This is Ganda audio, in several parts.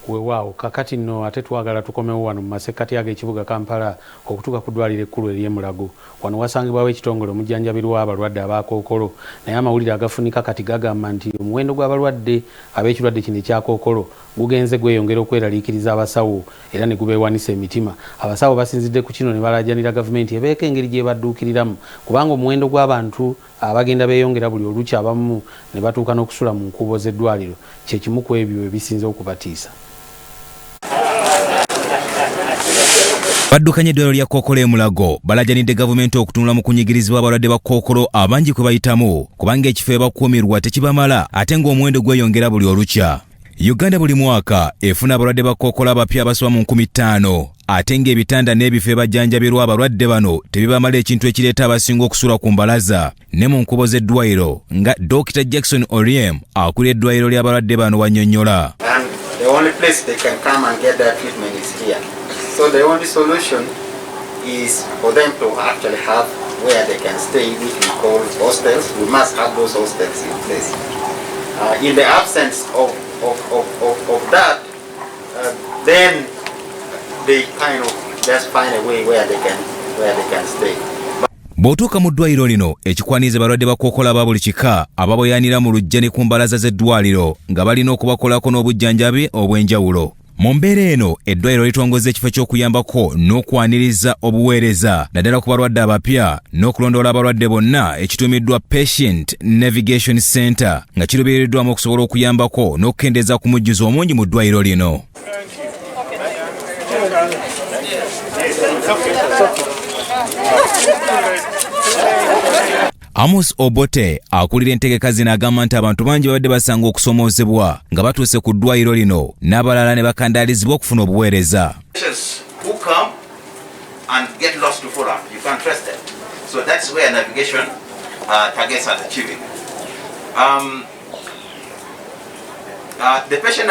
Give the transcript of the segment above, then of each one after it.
weewaawo kakati nno ate twagala tukomewo wano mu masekkati ag'ekibuga Kampala okutuuka ku ddwaliro ekkulu ery'e Mulago. Wano wasangibwawo ekitongole omujjanjabirwa abalwadde aba kookolo, naye amawulire agafunika kati gagamba nti omuwendo gw'abalwadde ab'ekirwadde kino ekya kookolo gugenze gweyongera okweraliikiriza abasawo era ne gubeewanisa emitima. Abasawo basinzidde ku kino ne balaajanira gavumenti ebeeko engeri gye badduukiriramu, kubanga omuwendo gw'abantu abagenda beeyongera buli olukya abamu ne batuuka n'okusula mu nkuubo z'eddwaliro kye kimu ku ebyo ebisinze okubatiisa. Baddukanye eddwaliro lya Kookolo e Mulago balaajanidde gavumenti okutunula mu kunyigirizibwa abalwadde ba kookolo abangi kwe bayitamu, kubanga ekifo ebakuumirwa tekibamala ate ng'omuwendo gweyongera buli olukya. Uganda buli mwaka efuna abalwadde ba kookolo abapya abasoba mu 5,000, ate ng'ebitanda n'ebifo ebajjanjabirwa abalwadde bano tebibamala ekintu ekireeta abasinga okusula ku mbalaza ne mu nkubo z'eddwaliro nga Dr. Jackson Oriem akulira eddwaliro ly'abalwadde bano wannyonnyola. The only place they can come and get their treatment is here. So the only solution is for them to actually have where they can stay, which we call hostels. We must have those hostels in place. In the absence of that, then they kind of just find a way where they can stay. Bw'otuuka mu ddwaliro lino ekikwaniriza balwadde ba kookolo aba buli kika ababoyanira mu lujja ne ku mbalaza z'eddwaliro nga balina okubakolako n'obujjanjabi obw'enjawulo. Mu mbeera eno eddwaliro litongoza ekifo ky'okuyambako n'okwaniriza obuweereza naddala ku balwadde abapya n'okulondoola abalwadde bonna ekituumiddwa Patient Navigation Center nga kiruubiriddwamu okusobola okuyambako n'okukendeeza ku mujjuzo omungi mu ddwaliro lino. Amos Obote akulira entegeka zino agamba nti abantu bangi babadde basanga okusomoozebwa nga batuuse ku ddwaliro lino n'abalala ne bakandalizibwa okufuna obuweereza. The patient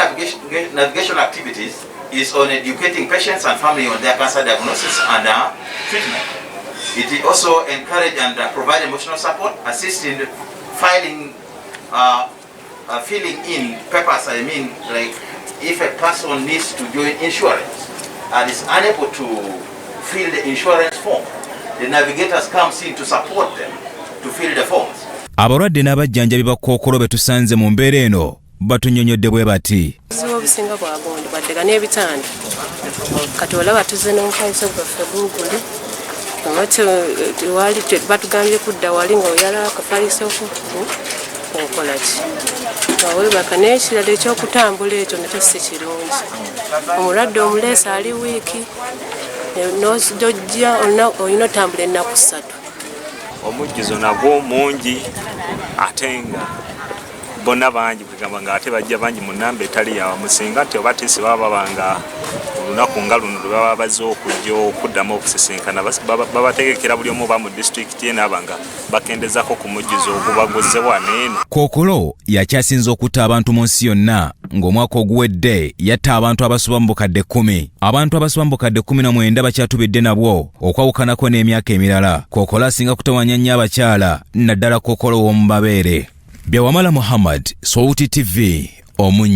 navigation activities is on educating patients and family on their cancer diagnosis and treatment. It also encourage and provide emotional support, assist in filing, filling in papers. I mean, like if a person needs to join insurance and is unable to fill the insurance form, the navigators comes in to support them to fill the forms. Abalwadde n'abajjanjabi ba kookolo be tusanze mu mbeera eno batunnyonnyodde bwe bati. Obusinga bwagondi baddega n'ebitanda kati olaba tuze n'omukaisa gwaffe Google wali batugambye kudda wali nga oyala akafalisoko okola ki awebaka n'ekirala ekyokutambula ekyo nakyo si kirungi. Omulwadde omuleesa ali wiiki n'ojja olina otambula ennaku 3. Omujjuzo nagwo mungi ate nga bonna bangi kugamba nga ate bajja bangi mu nnamba etali yawamu singa nti oba tisi baba babanga olunaku nga luno lwe baba bazze okujja okuddamu okusisinkana babategekera buli omu ba mu disitulikiti n'aba nga bakendezako ku mujjuzo ogubaguzzebwa n'eno. Kookolo yakyasinze okutta abantu mu nsi yonna ng'omwaka oguwedde yatta abantu abasoba mu bukadde 10. Abantu abasoba mu bukadde 19 bakyatubidde nabwo okwawukanako n'emyaka emirala. Kookolo asinga kutawanya nnyo abakyala naddala Kookolo w'omu mabeere. Byawamala Muhammad, Sauti TV, Omunnyo.